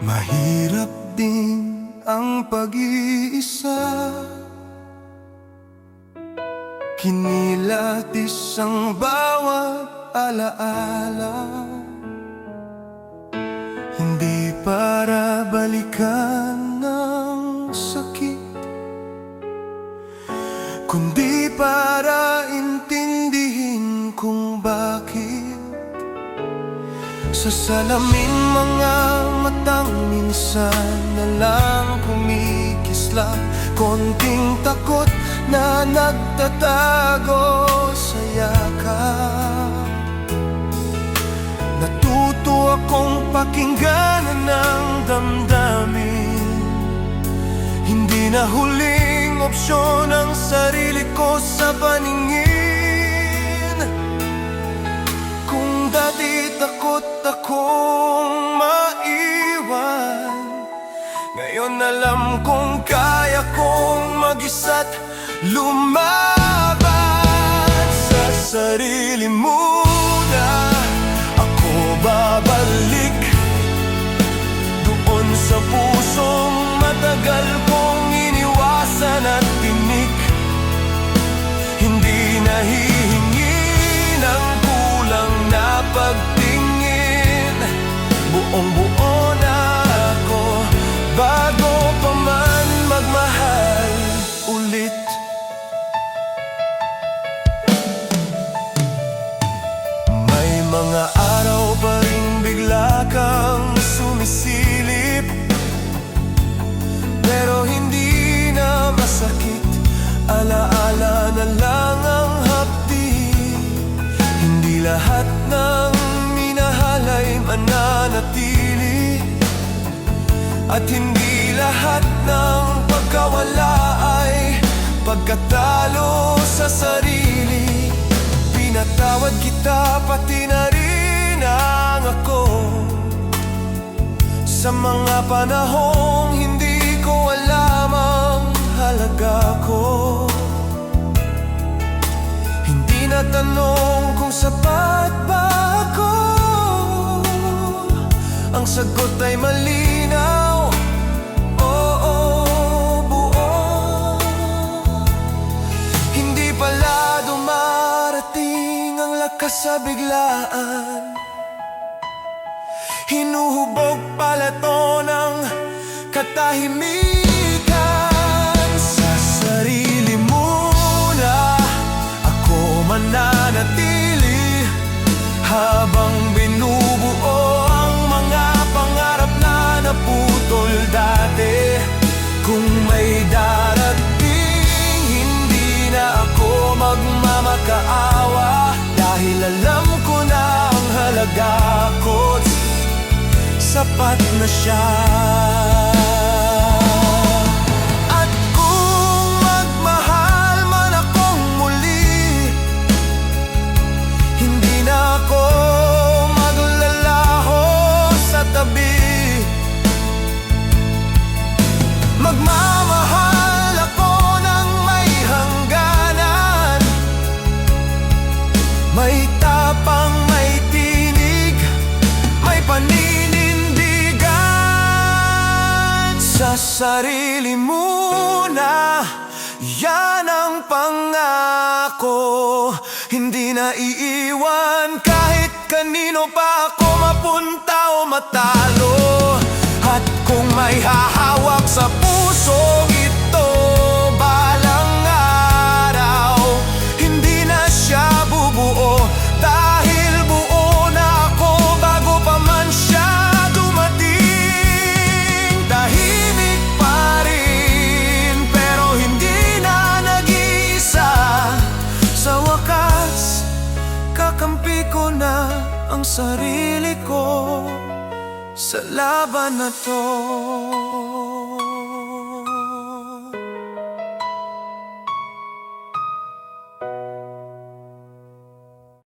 Mahirap din ang pag-iisa, kinilatis ang bawat alaala. Hindi para balikan ng sakit, kundi para intindihin kung bakit sa salamin mga matang minsan na lang kumikislap, konting takot na nagtatago sa yakap. Natuto akong pakinggan ng damdamin, hindi na huling opsyon ang sarili ko sa paningin. Kung dati takot akong maiwan, ngayon alam kong kaya kong mag-isa't lumaban. Sa sarili muna ako babalik, doon sa pusong matagal kong iniwasan at tinik. Hindi nahihingi ng kulang na pagtingin, buong-buo na ako bago pa man magmahal ulit. May mga araw pa rin bigla kang sumisilip, pero hindi na masakit, alaala na lang ang hapdi. Hindi lahat ng minahal ay mananatili, at hindi lahat ng pagkawala ay pagkatalo sa sarili. Pinatawad kita pati na rin ang ako sa mga panahong hindi ko alam ang halaga ko. Hindi na tanong kung sapat ba ako, ang sagot ay malinaw, oo, buo. Hindi pala dumarating ang lakas sa biglaan, hinuhubog pala to ng katahimikan. Sa sarili muna ako mananatili, habang binubuo ang mga pangarap na naputol dati. Kung may darating, hindi na ako magmamakaawa, dahil alam ko na ang halaga ko, sapat na siya. At kung magmahal man akong muli, hindi na ako maglalaho sa tabi. Magmamahal ako ng may hangganan, may tapang, may tinig, may paninindigan. Sa sarili muna, yan ang pangako. Hindi na iiwan kahit kanino pa ako mapunta o matalo. At kung may hahawak sa pusong ito balang araw, hindi na siya bubuo, dahil buo na ako bago pa man siya dumating. Tahimik pa rin, pero hindi na nag-iisa. Sa wakas, kakampi ko na ang sarili ko sa laban na to.